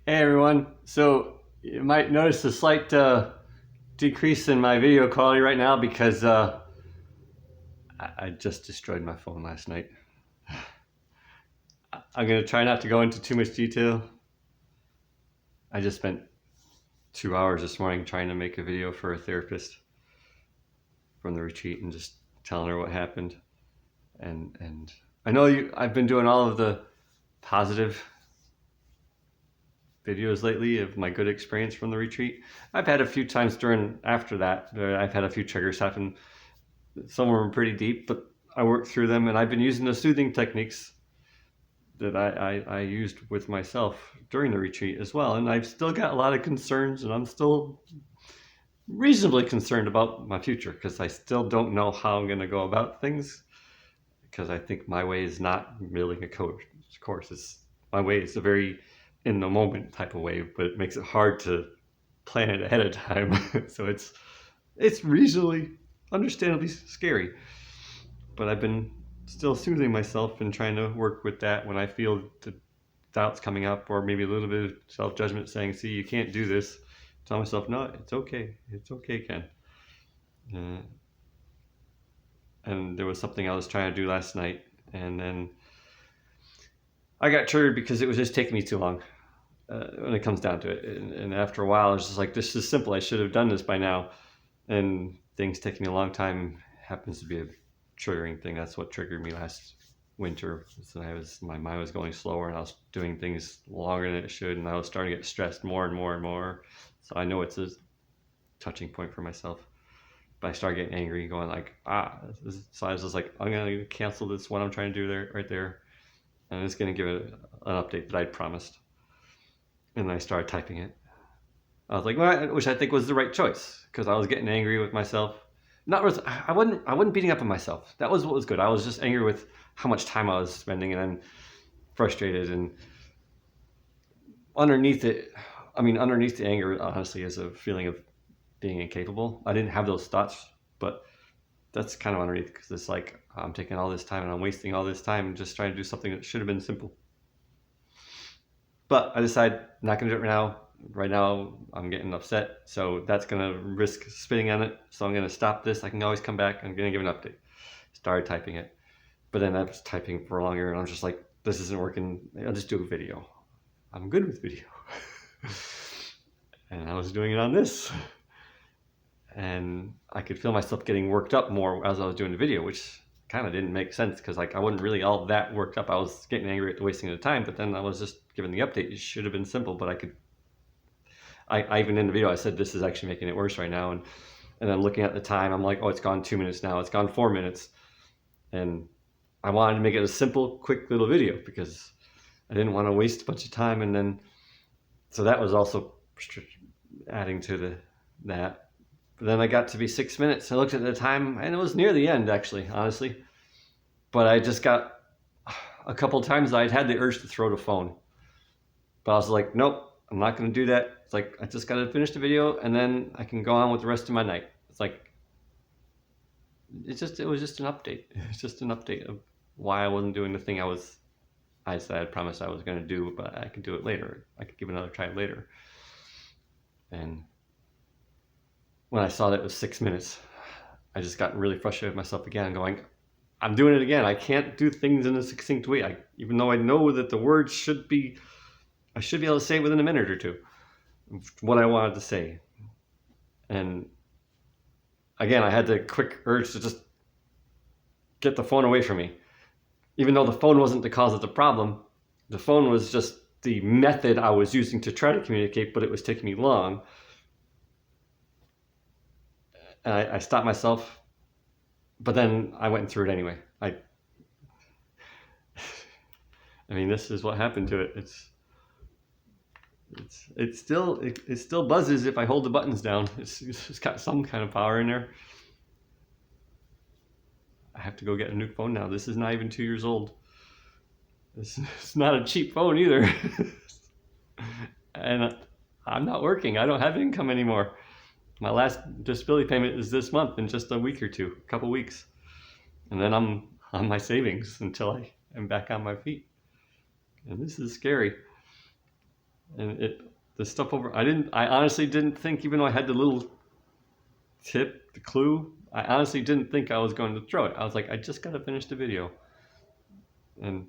Hey everyone, so you might notice a slight decrease in my video quality right now because I just destroyed my phone last night. I'm going to try not to go into too much detail. I just spent 2 hours this morning trying to make a video for a therapist from the retreat and just telling her what happened. And I know I've been doing all of the positive videos lately of my good experience from the retreat. I've had a few times after that, I've had a few triggers happen. Some were pretty deep, but I worked through them, and I've been using the soothing techniques that I used with myself during the retreat as well. And I've still got a lot of concerns, and I'm still reasonably concerned about my future because I still don't know how I'm going to go about things, because I think my way is not really a course. My way is a very in the moment type of way, but it makes it hard to plan it ahead of time. So it's reasonably, understandably scary. But I've been still soothing myself and trying to work with that when I feel the doubts coming up, or maybe a little bit of self-judgment saying, see, you can't do this. Tell myself, no, it's okay, Ken. And there was something I was trying to do last night, and then I got triggered because it was just taking me too long. When it comes down to it, and after a while, it's just like, this is simple. I should have done this by now, and things taking me a long time happens to be a triggering thing. That's what triggered me last winter. So my mind was going slower, and I was doing things longer than it should, and I was starting to get stressed more and more and more. So I know it's a touching point for myself. But I started getting angry, going like, so I was just like, I'm gonna cancel this what I'm trying to do right there, and I'm just gonna give it an update that I'd promised. And I started typing it. I was like, which I think was the right choice, because I was getting angry with myself. I wasn't beating up on myself. That was what was good. I was just angry with how much time I was spending, and then frustrated. And underneath the anger, honestly, is a feeling of being incapable. I didn't have those thoughts, but that's kind of underneath, because it's like, I'm taking all this time and I'm wasting all this time just trying to do something that should have been simple. But I decided I'm not going to do it right now. Right now, I'm getting upset, so that's going to risk spitting on it. So I'm going to stop this. I can always come back. I'm going to give an update. Started typing it. But then I was typing for longer, and I'm just like, this isn't working. I'll just do a video. I'm good with video. And I was doing it on this. And I could feel myself getting worked up more as I was doing the video, which kind of didn't make sense, because like I wasn't really all that worked up. I was getting angry at the wasting of the time, but then I was just giving the update. It should have been simple, but I even in the video I said, this is actually making it worse right now. And then looking at the time, I'm like, oh, it's gone 2 minutes now. It's gone 4 minutes. And I wanted to make it a simple, quick little video because I didn't want to waste a bunch of time. And then, so that was also adding to that. But then I got to be 6 minutes. I looked at the time, and it was near the end, actually, honestly. But I just got a couple times I'd had the urge to throw the phone. But I was like, nope, I'm not going to do that. It's like, I just got to finish the video, and then I can go on with the rest of my night. It's like, it was just an update. It's just an update of why I wasn't doing the thing I said I promised I was going to do, but I could do it later. I could give it another try later. And when I saw that it was 6 minutes, I just got really frustrated with myself again, going, I'm doing it again. I can't do things in a succinct way. Even though I know that the words I should be able to say within a minute or two what I wanted to say. And again, I had the quick urge to just get the phone away from me. Even though the phone wasn't the cause of the problem, the phone was just the method I was using to try to communicate, but it was taking me long. And I stopped myself, but then I went through it anyway. I mean, this is what happened to it. It still buzzes if I hold the buttons down. It's got some kind of power in there. I have to go get a new phone now. This is not even 2 years old. It's not a cheap phone either. And I'm not working. I don't have income anymore. My last disability payment is this month, in just a week or two, a couple weeks. And then I'm on my savings until I am back on my feet. And this is scary. And the stuff over, I honestly didn't think, even though I had the little tip, the clue, I honestly didn't think I was going to throw it. I was like, I just got to finish the video. And,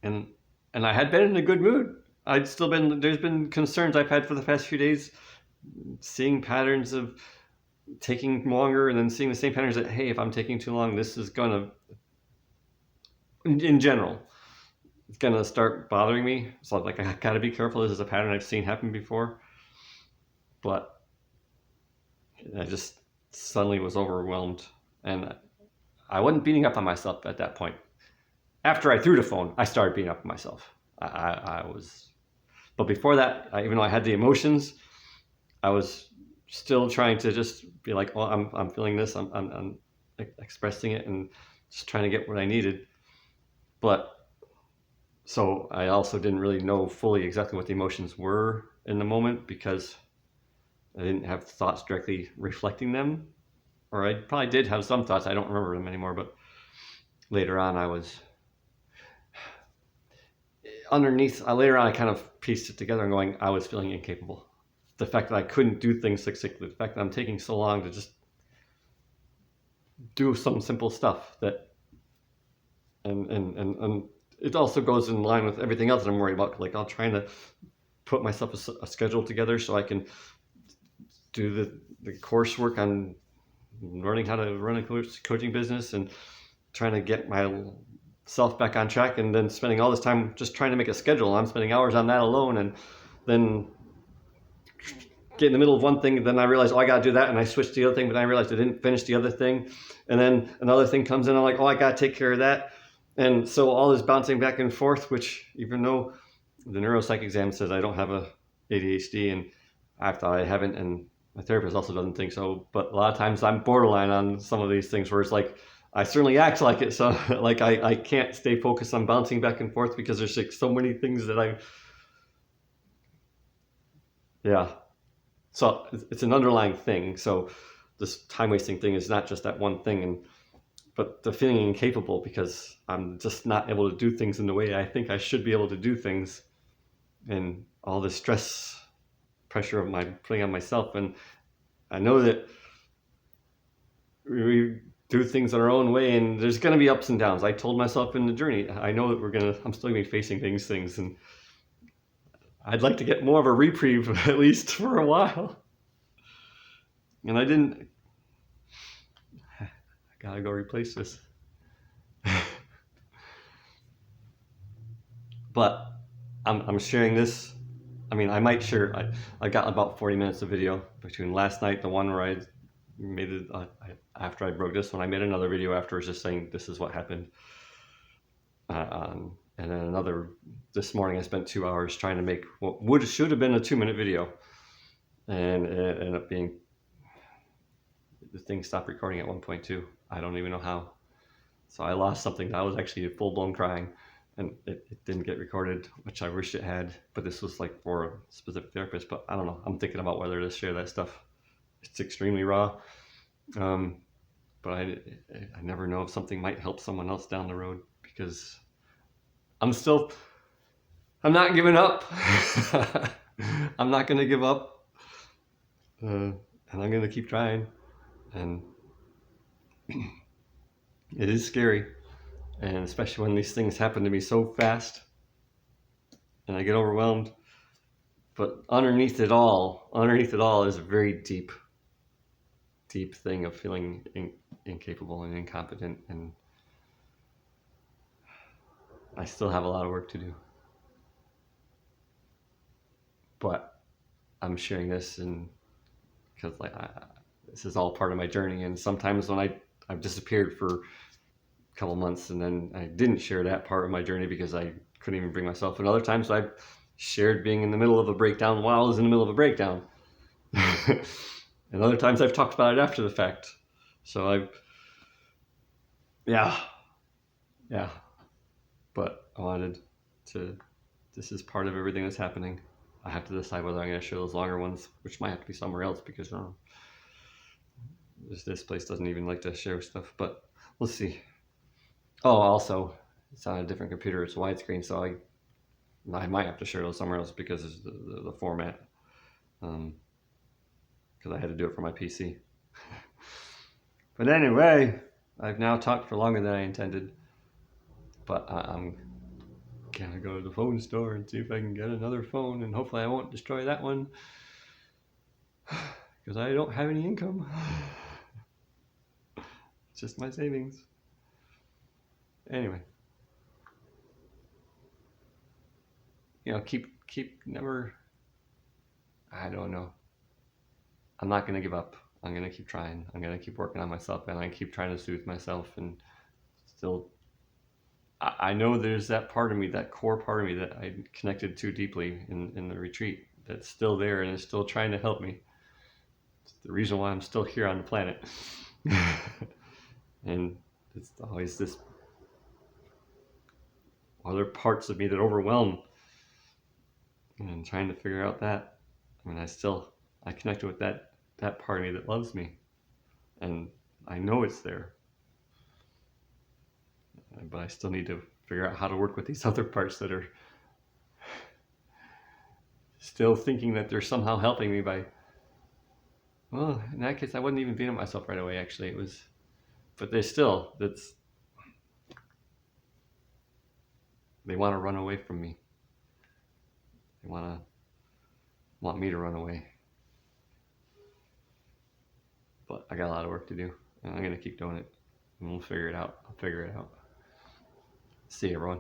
and, and I had been in a good mood. There's been concerns I've had for the past few days, seeing patterns of taking longer and then seeing the same patterns that, hey, if I'm taking too long, this is going to, in general, it's going to start bothering me. So like, I got to be careful. This is a pattern I've seen happen before. But I just suddenly was overwhelmed. And I wasn't beating up on myself at that point. After I threw the phone, I started beating up on myself. I was, but before that, even though I had the emotions, I was still trying to just be like, well, I'm feeling this. I'm expressing it and just trying to get what I needed. But so I also didn't really know fully exactly what the emotions were in the moment because I didn't have thoughts directly reflecting them. Or I probably did have some thoughts. I don't remember them anymore. But later on, later on, I kind of pieced it together and going, I was feeling incapable. The fact that I couldn't do things succinctly, the fact that I'm taking so long to just do some simple stuff and it also goes in line with everything else that I'm worried about. Like I'm trying to put myself a schedule together so I can do the coursework on learning how to run a coaching business and trying to get myself back on track, and then spending all this time just trying to make a schedule. I'm spending hours on that alone, and then get in the middle of one thing, and then I realize, oh, I got to do that, and I switch to the other thing, but then I realized I didn't finish the other thing, and then another thing comes in, I'm like, oh, I got to take care of that, and so all this bouncing back and forth, which even though the neuropsych exam says I don't have a ADHD, and I thought I haven't, and my therapist also doesn't think so, but a lot of times I'm borderline on some of these things where it's like, I certainly act like it, so like I can't stay focused on bouncing back and forth because there's like so many things that yeah. So it's an underlying thing. So this time wasting thing is not just that one thing, but the feeling incapable because I'm just not able to do things in the way I think I should be able to do things, and all the stress, pressure of my putting on myself. And I know that we do things in our own way, and there's going to be ups and downs. I told myself in the journey, I know that I'm still going to be facing things, and I'd like to get more of a reprieve at least for a while. And I didn't. I gotta go replace this. But I'm sharing this. I mean, I might share. I got about 40 minutes of video between last night, the one where I made it after I broke this one. I made another video afterwards, just saying this is what happened. And then another this morning. I spent 2 hours trying to make what should have been a 2-minute video, and it ended up being, the thing stopped recording at 1.2. I don't even know how. So I lost something that I was actually full blown crying, and it didn't get recorded, which I wish it had. But this was like for a specific therapist. But I don't know. I'm thinking about whether to share that stuff. It's extremely raw. But I never know if something might help someone else down the road, because I'm not giving up. I'm not going to give up. And I'm going to keep trying. And it is scary. And especially when these things happen to me so fast and I get overwhelmed. But underneath it all is a very deep thing of feeling incapable and incompetent. And I still have a lot of work to do. But I'm sharing this because this is all part of my journey. And sometimes when I've disappeared for a couple months, and then I didn't share that part of my journey because I couldn't even bring myself. And other times I've shared being in the middle of a breakdown while I was in the middle of a breakdown. And other times I've talked about it after the fact. So yeah. But I wanted to, this is part of everything that's happening. I have to decide whether I'm going to share those longer ones, which might have to be somewhere else because this place doesn't even like to share stuff, but we'll see. Oh, also, it's on a different computer. It's widescreen, so I might have to share those somewhere else because of the format. Because I had to do it for my PC. But anyway, I've now talked for longer than I intended. But I'm gonna go to the phone store and see if I can get another phone, and hopefully I won't destroy that one because I don't have any income. It's just my savings. Anyway, keep never. I don't know. I'm not gonna give up. I'm gonna keep trying. I'm gonna keep working on myself, and I keep trying to soothe myself, and still. I know there's that part of me, that core part of me that I connected to deeply in the retreat that's still there and is still trying to help me. It's the reason why I'm still here on the planet. And it's always this other parts of me that overwhelm, and I'm trying to figure out that. I mean, I connected with that part of me that loves me, and I know it's there, but I still need to figure out how to work with these other parts that are still thinking that they're somehow helping me by. Well, in that case, I wouldn't even beat myself right away. Actually, it was, but they want to run away from me. They want me to run away. But I got a lot of work to do, and I'm gonna keep doing it, and we'll figure it out. I'll figure it out. See you, everyone.